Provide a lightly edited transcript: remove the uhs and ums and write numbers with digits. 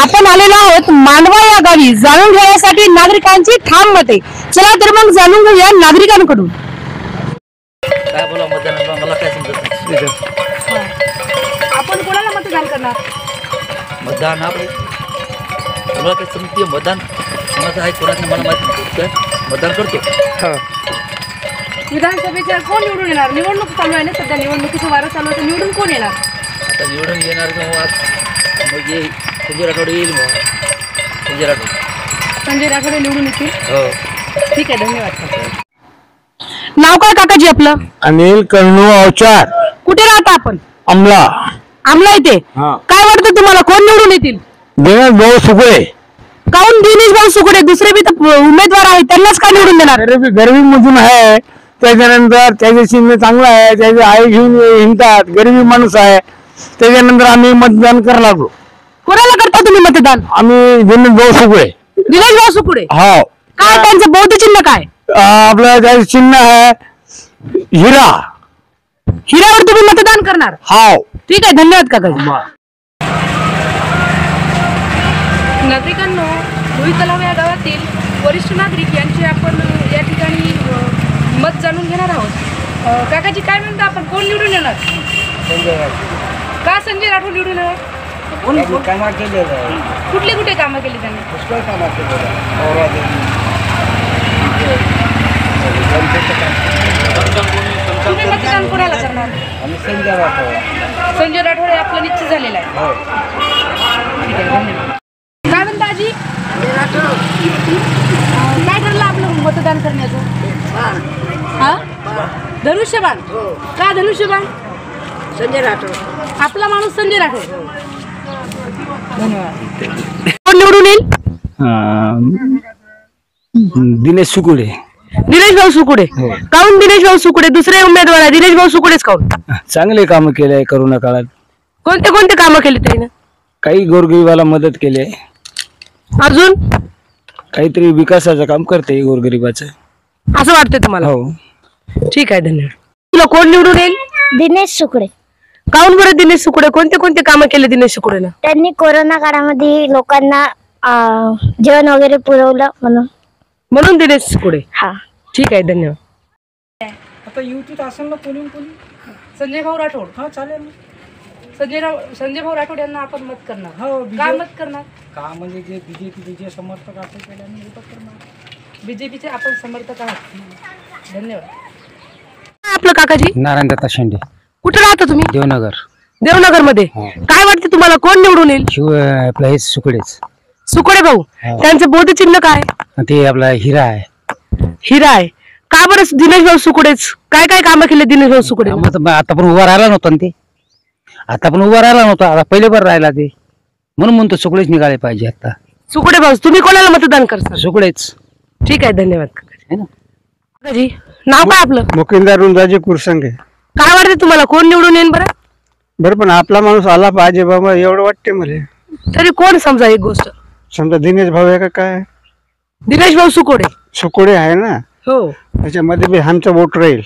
आपण आलेलो आहोत मांडवा या गावी जाणून घेण्यासाठी नागरिकांची ठाम मते। चला तर मग जाणून घेऊया नागरिकांकडून। काय बोला मतदान मला काय समजत नाही। आपण कोणाला मतदान करणार? मतदान आपले मला काय समजते मतदान कोणाचं आहे कोणाचं मला माहिती नाही। मतदान करतो। विधानसभेच्या कोण निवडून येणार? निवडणूक चालू आहे ना सध्या, निवडणुकीचं वारं चालू आहे, निवडून कोण येणार? आता निवडून येणार मग ये संजय राठोड येईल मग। संजय राठोड निवडून येतील। हो ठीक आहे, धन्यवाद। नाव काय काकाजी आपलं? अनिल कन्नू अवचार। कुठे राहता आपण? अमला। अमला इथे। काय वाटतं तुम्हाला कोण निवडून येतील? दिनेश भाऊ सुकडे। काऊन दिनेश भाऊ सुकडे? दुसरे बी तर उमेदवार आहेत, त्यांनाच का निवडून देणार? गरीबी मधून आहे, त्याच्यानंतर त्याचे चिन्ह चांगलं आहे, त्याचे आई घेऊन हिंडतात, गरीबी माणूस आहे, त्याच्यानंतर आम्ही मतदान करायला लागलो। कोणाला करता तुम्ही मतदान? आम्ही दिनेश भाऊ सुकडे। दिनेश भाऊ सुकडे? हो। काय त्यांचं बौद्ध चिन्ह काय? आपलं त्याचे चिन्ह आहे हिरा। हिऱ्यावर तुम्ही मतदान करणार? हो। ठीक आहे, धन्यवाद काकाजी। नागरिकांनो, भुई तलाव या गावातील वरिष्ठ नागरिक यांचे आपण या ठिकाणी मत जाणून घेणार आहोत। काकाजी काय म्हणता, आपण कोण निवडून येणार? का संजय राठोड निवडून येणार? कुठले कुठे कामं केली त्यांनी? तुम्ही मतदान कोणाला करणार? संजय राठोड हे आपलं निश्चित झालेलं आहे। ठीक आहे, धन्यवाद। काय म्हणता आजी? काय ठरलं आपलं मतदान करण्याचं? हा, धनुष्यबाण। का धनुष्यबाण? संजय राठोड। आपला माणूस संजय राठोड। धन्यवाद। कोण निवडून येईल? दिनेश सुकुडे। दिनेश भाऊ सुकुडे? काऊन दिनेश भाऊ सुकुडे? दुसरे उमेदवार आहे, दिनेश भाऊ सुकुडेच काऊन? चांगले काम केले करोना काळात। कोणते कोणते कामं केली त्यांनी? काही गोरगरिबाला मदत केली, अजून काहीतरी विकासाचं काम करते गोरगरिबाचं, असं वाटतंय तुम्हाला? हो। ठीक आहे, धन्यवाद। तुला कोण निवडून येईल? दिनेश सुकडे। काऊन बरं दिनेश सुकडे? कोणते कोणते कामं केले दिनेश सुकडेनं? त्यांनी कोरोना काळामध्ये लोकांना जेवण वगैरे पुरवलं म्हणून दिनेश सुकडे। हा, ठीक आहे, धन्यवाद। आता युतीत असेल ना कोणी संजय भाऊ राठोड। हा चालेल। संजय भाऊ राठोड यांना आपण मत करणार? हो। काय मत करणार? का म्हणजे जे बीजेपीचे जे समर्थक असेल त्याला मी मत करणार। बीजेपीचे आपण समर्थक आहात, धन्यवाद। आपलं काकाजी? नारायण दत्ता शेंडे। कुठे राहता तुम्ही? देवनगर। देवनगर मध्ये। काय वाटतं तुम्हाला कोण निवडून येईल? आपलं हेच सुकडेच। सुकडे भाऊ। त्यांचं बौद्ध चिन्ह काय? ते आपला हिरा आहे। हिरा आहे। का बरं दिनेश भाऊ सुकडेच? काय काय कामं केले दिनेश भाऊ सुकडे? आता पण उभा राहिला नव्हता ते, आता पहिले बार राहिला ते, म्हणून म्हणतो सुकडेच निघाले पाहिजे। आता सुकडे भाऊ, तुम्ही कोणाला मतदान करता? सुकडेच। ठीक आहे, धन्यवाद काकाजी। नाव काय आपलं? मुकिंदार रुंदाजी कुरसंगे। काय वाटतं तुम्हाला कोण निवडून येईल बरं? बरं, पण आपला माणूस आला पाहिजे बाबा, एवढं वाटते मला। तरी कोण? समजा एक गोष्ट, समजा दिनेश भाऊ आहे का काय? दिनेश भाऊ सुकोडे। सुकोडे आहे ना, हो, त्याच्यामध्ये बी आमचा वोट राहील।